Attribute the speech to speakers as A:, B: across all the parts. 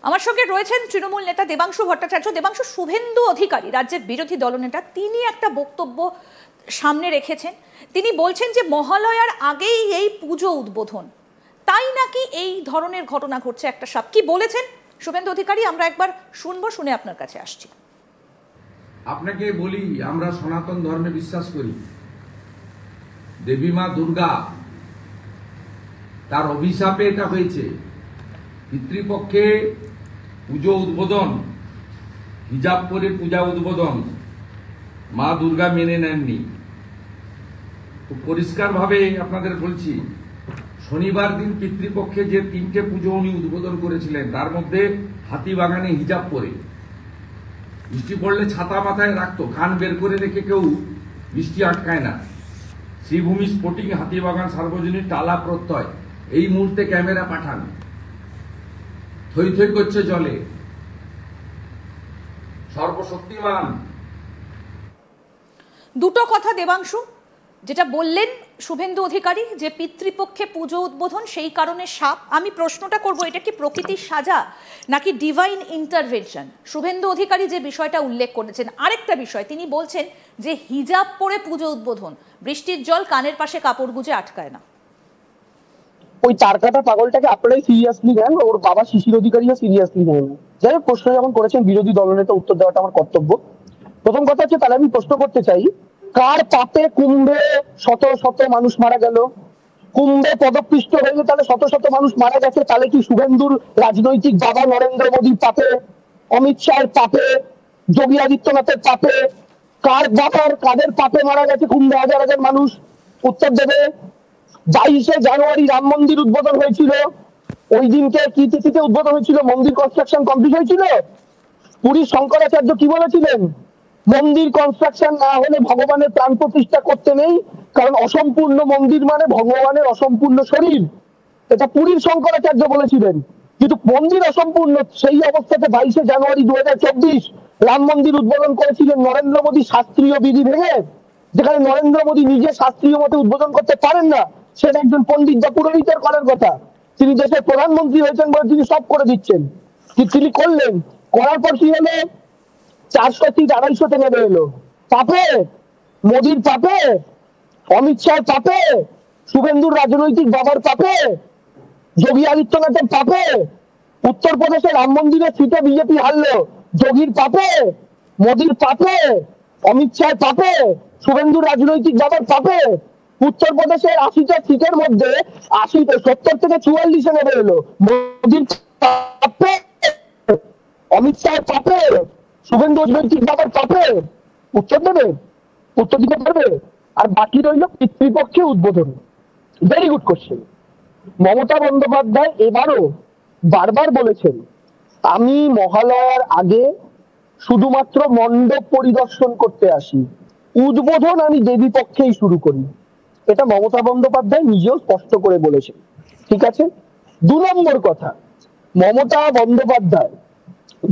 A: আমার সঙ্গে রয়েছেন তৃণমূল নেতা দেবাংশু ভট্টাচার্য। দেবাংশু, শুভেন্দু অধিকারী রাজ্যের বিরোধী দলনেতা, তিনি একটা বক্তব্য সামনে রেখেছেন। তিনি বলছেন যে মহালয়ার আগেই এই পুজো উদ্বোধন, তাই নাকি এই ধরনের ঘটনা ঘটছে। একটা সাপ কি বলেছেন শুভেন্দু অধিকারী আমরা একবার শুনবো, শুনে আপনার কাছে আসছি।
B: আপনাকে বলি, আমরা সনাতন ধর্মে বিশ্বাস করি। দেবী মা দুর্গা, তার অভিশাপে এটা হয়েছে। পিতৃপক্ষে পুজো উদ্বোধন, হিজাব পরে পূজা উদ্বোধন মা দুর্গা মেনে নেননি। খুব পরিষ্কারভাবে আপনাদের বলছি, শনিবার দিন পিতৃপক্ষে যে 3টে পুজো উনি উদ্বোধন করেছিলেন, তার মধ্যে হাতিবাগানে হিজাব পরে, বৃষ্টি পড়লে ছাতা মাথায় রাখতো, কান বের করে রেখে কেউ বৃষ্টি আটকায় না। শ্রীভূমি স্পোর্টিং হাতিবাগান সার্বজনীন টালা প্রত্যয়, এই মুহূর্তে ক্যামেরা পাঠান, থই থই করছে জলে। সর্বশক্তিমান।
A: দুটো কথা দেবাংশু, যেটা বললেন শুভেন্দু অধিকারী যে পিতৃপক্ষে পুজো উদ্বোধন, সেই কারণে সাপ। আমি প্রশ্নটা করব, এটা কি প্রকৃতির সাজা নাকি ডিভাইন ইন্টারভেনশন? শুভেন্দু অধিকারী যে বিষয়টা উল্লেখ করেছেন, আরেকটা বিষয় তিনি বলছেন যে হিজাব পরে পুজো উদ্বোধন, বৃষ্টির জল কানের পাশে কাপড় গুজে আটকায় না।
C: ওই চার কাটা পাগলটাকে আপনারাই সিরিয়াসলি নেন, ওর বাবা শিশির অধিকারীও সিরিয়াসলি নেন। যাই হোক, প্রশ্ন যখন করেছেন বিরোধী দলনেতা, উত্তর দেওয়াটা আমার কর্তব্য। প্রথম কথা হচ্ছে, তাহলে আমি প্রশ্ন করতে চাই, কার পাপে কুম্ভে শত শত মানুষ মারা গেল? কুম্ভে পদপিষ্ট হয়ে তাহলে শত শত মানুষ মারা গেছে, তাহলে কি শুভেন্দুর রাজনৈতিক বাবা নরেন্দ্র মোদীর পাপে, অমিত শাহের পাপে, যোগী আদিত্যনাথের পাপে? কার বাবার কাদের পাপে মারা গেছে কুম্ভে হাজার হাজার মানুষ? উত্তর দেবে। 22শে জানুয়ারি রাম মন্দির উদ্বোধন হয়েছিল, ওই দিনকে কি তিথিতে উদ্বোধন হয়েছিল? মন্দির কনস্ট্রাকশন কমপ্লিট হয়েছিল। পুরীর শঙ্করাচার্য কি বলেছিলেন? মন্দির কনস্ট্রাকশন না হলে ভগবানের প্রাণ প্রতিষ্ঠা করতে নেই, কারণ অসম্পূর্ণ মন্দির মানে ভগবানের অসম্পূর্ণ শরীর। এটা পুরীর শঙ্করাচার্য বলেছিলেন। কিন্তু মন্দির অসম্পূর্ণ, সেই অবস্থাতে 22শে জানুয়ারি 2024 রাম মন্দির উদ্বোধন করেছিলেন নরেন্দ্র মোদী শাস্ত্রীয় বিধি ভেঙে। যেখানে নরেন্দ্র মোদী নিজে শাস্ত্রীয় মতে উদ্বোধন করতে পারেন না, সেটা একজন পণ্ডিত বা পুরোহিতের করার কথা। তিনি দেশের প্রধানমন্ত্রী হয়েছেন বলে তিনি সব করে দিচ্ছেন, তিনি করলেন। করার পর কি হলো? 400 সিট 250-তে নেমে এলো। পাপে? মোদীর পাপে? অমিত শাহের পাপে? শুভেন্দুর রাজনৈতিক বাবার পাপে? যোগী আদিত্যনাথের পাপে? উত্তরপ্রদেশে রাম মন্দিরের সিটে বিজেপি হারলো, যোগীর পাপে? মোদীর পাপে? অমিত শাহের পাপে? শুভেন্দুর রাজনৈতিক বাবার পাপে? উত্তরপ্রদেশের 80টা সিটের মধ্যে 70 থেকে 44-এ নেমে এলো। মোদীর পাপে? অমিত শাহের পাপে? শুভেন্দু রাজনৈতিক বাবার পাপে? উত্তর দেবে? উত্তর দিতে পারবে? আর বাকি রইল পিতৃপক্ষে উদ্বোধন। Very good question. Mamata Bandyopadhyay এবারও বারবার বলেছেন, আমি মহালয়ার আগে শুধুমাত্র মণ্ডপ পরিদর্শন করতে আসি, উদ্বোধন আমি দেবী পক্ষেই শুরু করি। এটা মমতা বন্দ্যোপাধ্যায় নিজেও স্পষ্ট করে বলেছেন। ঠিক আছে। 2 নম্বর কথা, মমতা বন্দ্যোপাধ্যায়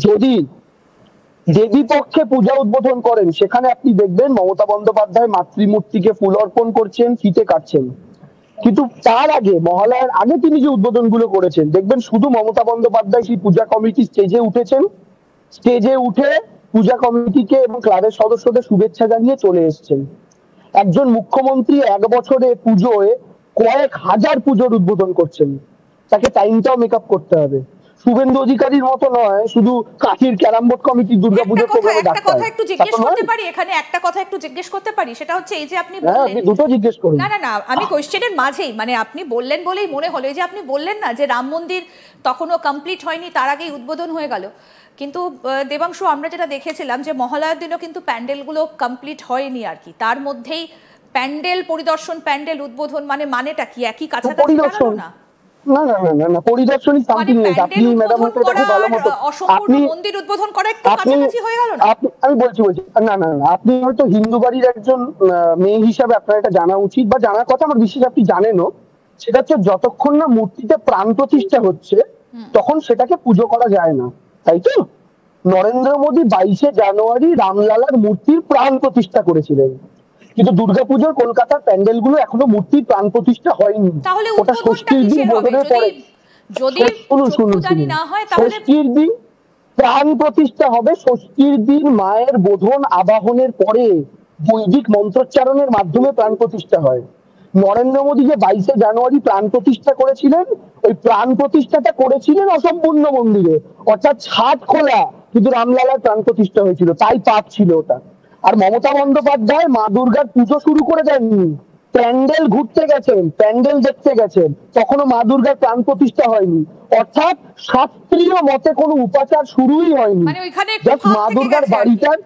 C: যদি দেবী পক্ষে পূজা উদ্বোধন করেন, সেখানে আপনি দেখবেন মমতা বন্দ্যোপাধ্যায় মাতৃমূর্তিকে ফুল অর্পণ করছেন, ফিতে কাটছেন। কিন্তু তার আগে, মহালয়ার আগে তিনি যে উদ্বোধন গুলো করেছেন, দেখবেন শুধু মমতা বন্দ্যোপাধ্যায় সেই পূজা কমিটি স্টেজে উঠেছেন, স্টেজে উঠে পূজা কমিটিকে এবং ক্লাবের সদস্যদের শুভেচ্ছা জানিয়ে চলে এসেছেন। একজন মুখ্যমন্ত্রী 1 বছরে পুজোয় কয়েক হাজার পুজোর উদ্বোধন করছেন, তাকে টাইমটাও মেকআপ করতে হবে। শুভেন্দু অধিকারীর মতো নয় শুধু কাঠির ক্যারাম বোর্ড কমিটি দুর্গাপুজোর প্রোগ্রামে ডাকতে হয়।
A: একটা কথা একটু জিজ্ঞেস করতে পারি এখানে, একটা কথা একটু জিজ্ঞেস করতে পারি, সেটা হচ্ছে এই যে আপনি বললেন,
C: আপনি দুটো জিজ্ঞেস করুন।
A: না না না, আমি কোশ্চেনের মাঝেই, মানে আপনি বললেন বলেই মনে হলো, এই যে আপনি বললেন না যে রাম মন্দির তখনও কমপ্লিট হয়নি, তার আগেই উদ্বোধন হয়ে গেল। কিন্তু দেবাংশু, আমরা যেটা দেখেছিলাম যে মহালয়ার দিনও কিন্তু প্যান্ডেলগুলো কমপ্লিট হয়নি আর কি, তার মধ্যেই প্যান্ডেল পরিদর্শন, প্যান্ডেল উদ্বোধন, মানে কি একই কাছাকাছি না?
C: না না না না, পরিদর্শনই সামথিং নেই। আপনি ম্যাডাম খুব ভালো মতো, আপনি
A: মন্দির উদ্বোধন করা একটু কাছাকাছি হয়ে গেল না?
C: আমি বলছি না না না, আপনি হয়তো হিন্দু বাড়ির একজন মেয়ে হিসাবে আপনার এটা জানা উচিত বা জানার কথা, আমার বিশেষ আপনি জানেনও। সেটা হচ্ছে, যতক্ষণ না মূর্তিতে প্রাণ প্রতিষ্ঠা হচ্ছে তখন সেটাকে পুজো করা যায় না, তাই তো? নরেন্দ্র মোদী 22শে জানুয়ারি রামলালার মূর্তির প্রাণ প্রতিষ্ঠা করেছিলেন, কিন্তু দুর্গাপুজোর কলকাতার প্যান্ডেল গুলো এখনো মূর্তির প্রাণ প্রতিষ্ঠা হয়নি।
A: তাহলে
C: ওটা ষষ্ঠীর দিন বোধনের পরে।
A: যদি
C: শুনুন
A: চক্ষুদানি না হয় তাহলে
C: ষষ্ঠীর দিন প্রাণ প্রতিষ্ঠা হবে। ষষ্ঠীর দিন মায়ের বোধন আবাহনের পরে বৈদিক মন্ত্রোচ্চারণের মাধ্যমে প্রাণ প্রতিষ্ঠা হয়। নরেন্দ্র মোদী যে 22শে জানুয়ারি প্রাণ প্রতিষ্ঠা করেছিলেন, ওই প্রাণ প্রতিষ্ঠাটা করেছিলেন অসম্পূর্ণ মন্দিরে, অর্থাৎ ছাদ খোলা, কিন্তু রামলালার প্রাণ প্রতিষ্ঠা হয়েছিল, তাই পাপ ছিল ওটা। আর মমতা বন্দ্যোপাধ্যায় মা দুর্গার পুজো শুরু করে দেননি, প্যান্ডেল ঘুরতে গেছেন, প্যান্ডেল দেখতে গেছেন, তখনও মা দুর্গার প্রাণ প্রতিষ্ঠা হয়নি। অর্থাৎ শাস্ত্রীয় মতে কোনো উপাচার শুরুই হয়নি,
A: মানে ওইখানে
C: জাস্ট মা দুর্গার বাড়িটার,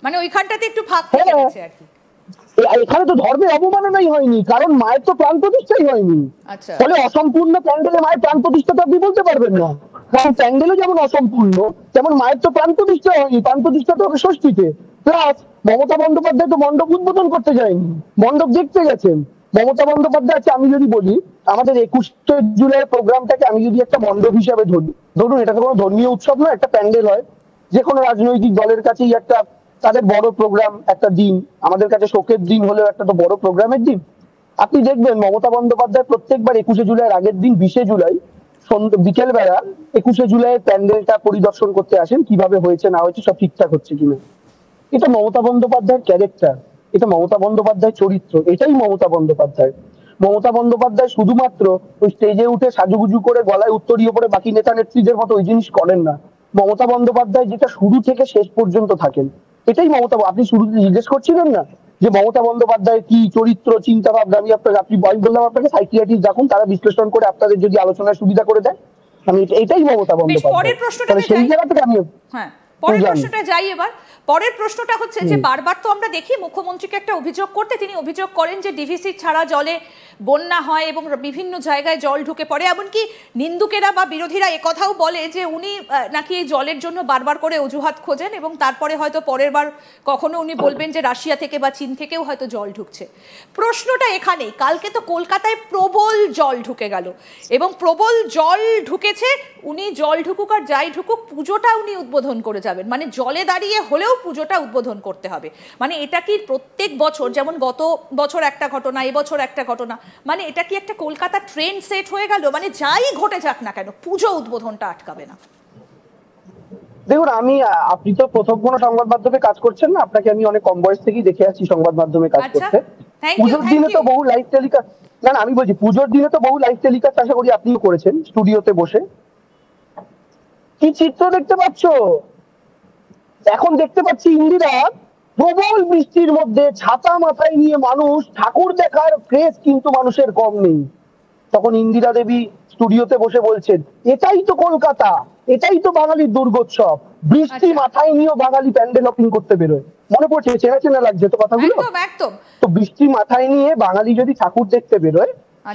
A: মানে ওইখানটাতে একটু ফাঁক থেকে গেছে আর কি।
C: এখানে তো ধর্মের অবমাননাই হয়নি, কারণ মায়ের তো প্রাণ প্রতিষ্ঠাই হয়নি।
A: আচ্ছা,
C: ফলে অসম্পূর্ণ প্যান্ডেলে মায়ের প্রাণ প্রতিষ্ঠা তো আপনি বলতে পারবেন না, কারণ প্যান্ডেলও যেমন অসম্পূর্ণ তেমন মায়ের তো প্রাণ প্রতিষ্ঠা হয়নি। প্রাণ প্রতিষ্ঠা তো হবে ষষ্ঠীতে। প্লাস মমতা বন্দ্যোপাধ্যায় তো মণ্ডপ উদ্বোধন করতে যায়নি, মণ্ডপ দেখতে গেছেন। মমতা বন্দ্যোপাধ্যায় আছে, আমি যদি বলি আমাদের 21শে জুলাই প্রোগ্রামটাকে আমি যদি একটা মণ্ডপ হিসাবে ধরি, ধরুন এটা তো কোনো ধর্মীয় উৎসব না, একটা প্যান্ডেল হয়, যে কোনো রাজনৈতিক দলের কাছেই একটা তাদের বড় প্রোগ্রাম, একটা দিন, আমাদের কাছে শোকের দিন হলেও একটা তো বড় প্রোগ্রামের দিন। আপনি দেখবেন মমতা বন্দ্যোপাধ্যায় প্রত্যেকবার 21শে জুলাইয়ের আগের দিন 20শে জুলাই বিকেল বেলা 21শে জুলাইয়ের প্যান্ডেলটা পরিদর্শন করতে আসেন, কিভাবে হয়েছে না হয়েছে, সব ঠিকঠাক হচ্ছে কিনা। এটা মমতা বন্দ্যোপাধ্যায়ের ক্যারেক্টার, এটা মমতা বন্দ্যোপাধ্যায়ের চরিত্র, এটাই মমতা বন্দ্যোপাধ্যায়। মমতা বন্দ্যোপাধ্যায় শুধুমাত্র ওই স্টেজে উঠে সাজুগুজু করে গলায় উত্তরীয় পরে বাকি নেতা নেত্রীদের মতো ওই জিনিস করেন না। মমতা বন্দ্যোপাধ্যায় যেটা শুরু থেকে শেষ পর্যন্ত থাকেন, এটাই মমতা। আপনি শুরুতে জিজ্ঞেস করছিলেন না যে মমতা বন্দ্যোপাধ্যায় কি চরিত্র, চিন্তা ভাবনা, আমি বললাম আপনাকে সাইকিয়াট্রিস্ট ডাকুন, তারা বিশ্লেষণ করে আপনাদের যদি আলোচনার সুবিধা করে দেয়। আমি এটাই মমতা বন্দ্যোপাধ্যায়। সেই জায়গা থেকে আমি
A: পরের প্রশ্নটা যাই এবার। পরের প্রশ্নটা হচ্ছে যে বারবার তো আমরা দেখি মুখ্যমন্ত্রীকে একটা অভিযোগ করতে, তিনি অভিযোগ করেন যে ডিভিসি ছাড়া জলে বন্যা হয় এবং বিভিন্ন জায়গায় জল ঢুকে পড়ে। এমনকি নিন্দুকেরা বা বিরোধীরা একথাও বলে যে উনি নাকি এই জলের জন্য বারবার করে অজুহাত খোঁজেন এবং তারপরে হয়তো পরের বার কখনো উনি বলবেন যে রাশিয়া থেকে বা চীন থেকেও হয়তো জল ঢুকছে। প্রশ্নটা এখানেই, কালকে তো কলকাতায় প্রবল জল ঢুকে গেল এবং প্রবল জল ঢুকেছে, উনি জল ঢুকুক আর যাই ঢুকুক পুজোটা উনি উদ্বোধন করে যাবেন, মানে জলে দাঁড়িয়ে হলেও পুজোটা উদ্বোধন করতে হবে। মানে এটা কি প্রত্যেক বছর, যেমন গত বছর একটা ঘটনা, এবছর একটা ঘটনা, মানে এটা কি একটা কলকাতা ট্রেন্ড সেট হয়ে গেল, মানে যাই ঘটে যাক না কেন পুজো উদ্বোধনটা আটকাবে না?
C: দেখুন, আপনি তো প্রথম কোনো সংবাদ মাধ্যমে কাজ করছেন না, আপনাকে আমি অনেক কম বয়স থেকেই দেখে আসছি সংবাদ মাধ্যমে কাজ করতে। পুজোর দিনে তো বহু লাইভ টেলিকাস্ট, না আমি বলছি পুজোর দিনে তো বহু লাইভ টেলিকাস্ট আশা করি আপনিও করেছেন স্টুডিওতে বসে। কি চিত্র দেখতে পাচ্ছ এখন? দেখতে পাচ্ছি ইন্দিরা প্রবল বৃষ্টির মধ্যে ছাতা মাথায় নিয়ে মানুষ ঠাকুর দেখার ক্রেজ কিন্তু মানুষের কম নেই। তখন ইন্দিরা দেবী স্টুডিওতে বসে বলছেন, এটাই তো কলকাতা, এটাই তো বাঙালির দুর্গোৎসব, বৃষ্টি মাথায় নিয়েও বাঙালি প্যান্ডেল ওপেন করতে বেরোয়। মনে পড়ছে? চেনা চেনা লাগছে তো কথাগুলো?
A: একদম।
C: তো বৃষ্টি মাথায় নিয়ে বাঙালি যদি ঠাকুর দেখতে বেরোয়